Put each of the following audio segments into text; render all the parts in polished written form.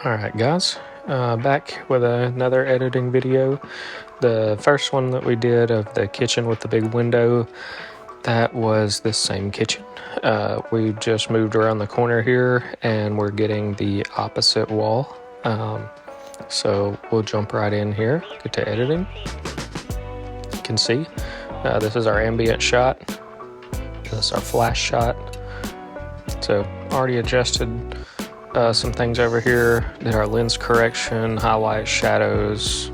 Alright guys, back with another editing video. The first one that we did of the kitchen with the big window, that was this same kitchen. We just moved around the corner here and we're getting the opposite wall. So we'll jump right in here, get to editing. You can see, this is our ambient shot. This is our flash shot. So already adjusted some things over here. Did our lens correction, highlights, shadows,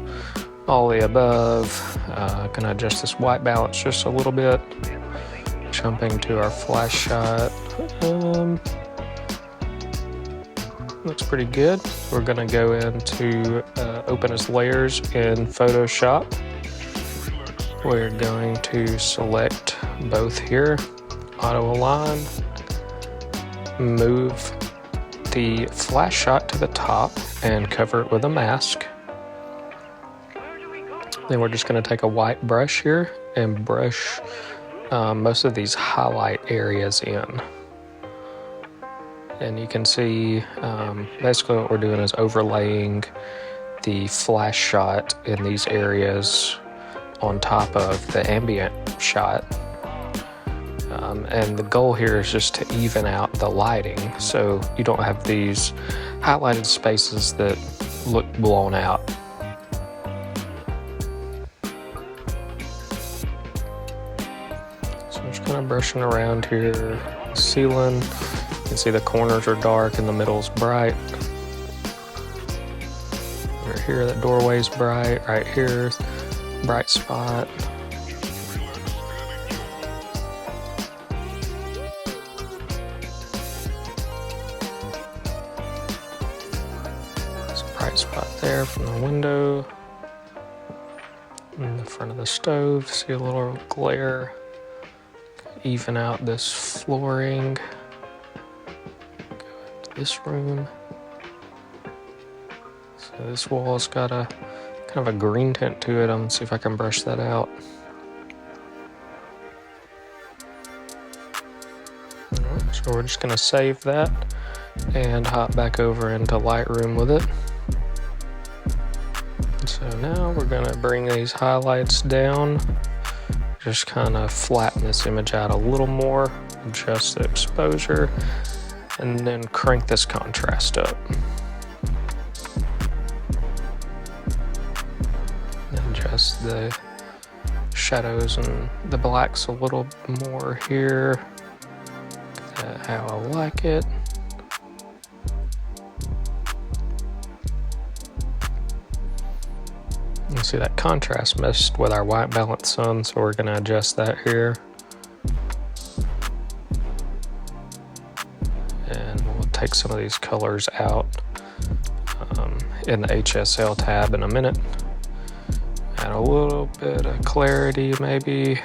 all the above. Gonna adjust this white balance just a little bit. Jumping to our flash shot. Looks pretty good. We're gonna go into open as layers in Photoshop. We're going to select both here, auto align, move the flash shot to the top and cover it with a mask. Then we're just going to take a white brush here and brush most of these highlight areas in. And you can see basically what we're doing is overlaying the flash shot in these areas on top of the ambient shot. And the goal here is just to even out the lighting so you don't have these highlighted spaces that look blown out. So I'm just kind of brushing around here. Ceiling, you can see the corners are dark and the middle's bright. Right here, that doorway's bright. Right here, bright spot. Bright spot there from the window. In the front of the stove, see a little glare. Even out this flooring. Go into this room. So this wall's got a kind of a green tint to it. I'm gonna see if I can brush that out. So we're just gonna save that and hop back over into Lightroom with it. So now we're gonna bring these highlights down, just kind of flatten this image out a little more, adjust the exposure, and then crank this contrast up. Adjust the shadows and the blacks a little more here, how I like it. You see that contrast messed with our white balance some, so we're going to adjust that here. And we'll take some of these colors out in the HSL tab in a minute. Add a little bit of clarity maybe.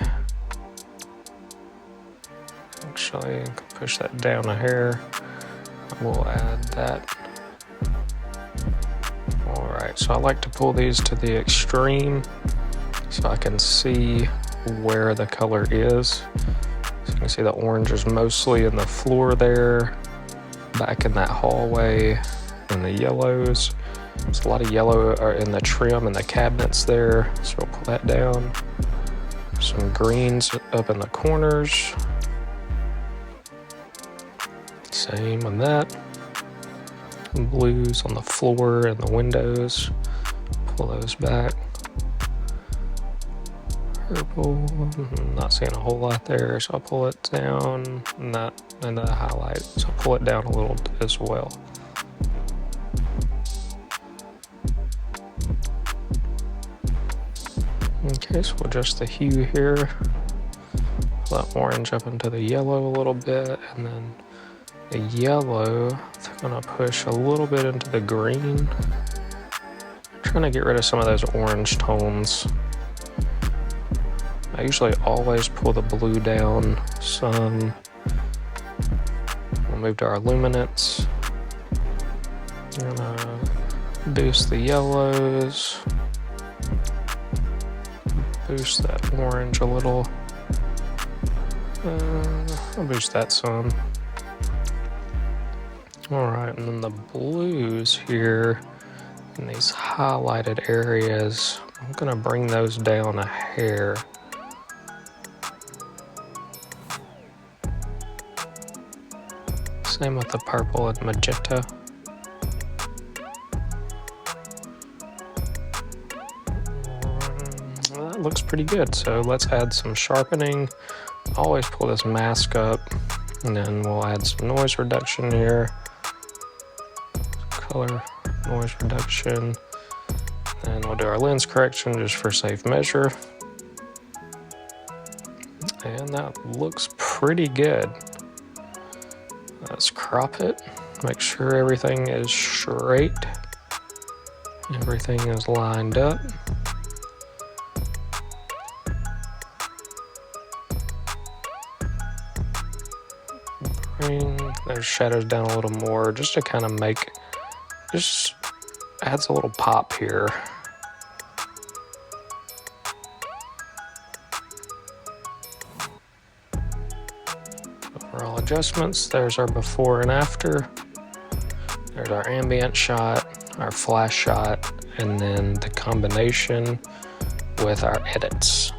Actually, I can push that down a hair. We'll add that. Alright, so I like to pull these to the extreme so I can see where the color is. So you can see the orange is mostly in the floor there, back in that hallway, and the yellows. There's a lot of yellow in the trim and the cabinets there, so we'll pull that down. Some greens up in the corners. Same on that. Blues on the floor and the windows, pull those back. Purple, not seeing a whole lot there, so I'll pull it down, and the highlight, so I'll pull it down a little as well. Okay, so we'll adjust the hue here, pull that orange up into the yellow a little bit, and then the yellow, I'm gonna push a little bit into the green. I'm trying to get rid of some of those orange tones. I usually always pull the blue down some. We'll move to our luminance. I'm gonna boost the yellows. Boost that orange a little. I'll boost that some. All right, and then the blues here in these highlighted areas, I'm gonna bring those down a hair. Same with the purple and magenta. Well, that looks pretty good, so let's add some sharpening. Always pull this mask up, and then we'll add some noise reduction here. Color, noise reduction. And we'll do our lens correction just for safe measure. And that looks pretty good. Let's crop it. Make sure everything is straight. Everything is lined up. Bring those shadows down a little more just to kind of make, just adds a little pop here. Overall adjustments, there's our before and after. There's our ambient shot, our flash shot, and then the combination with our edits.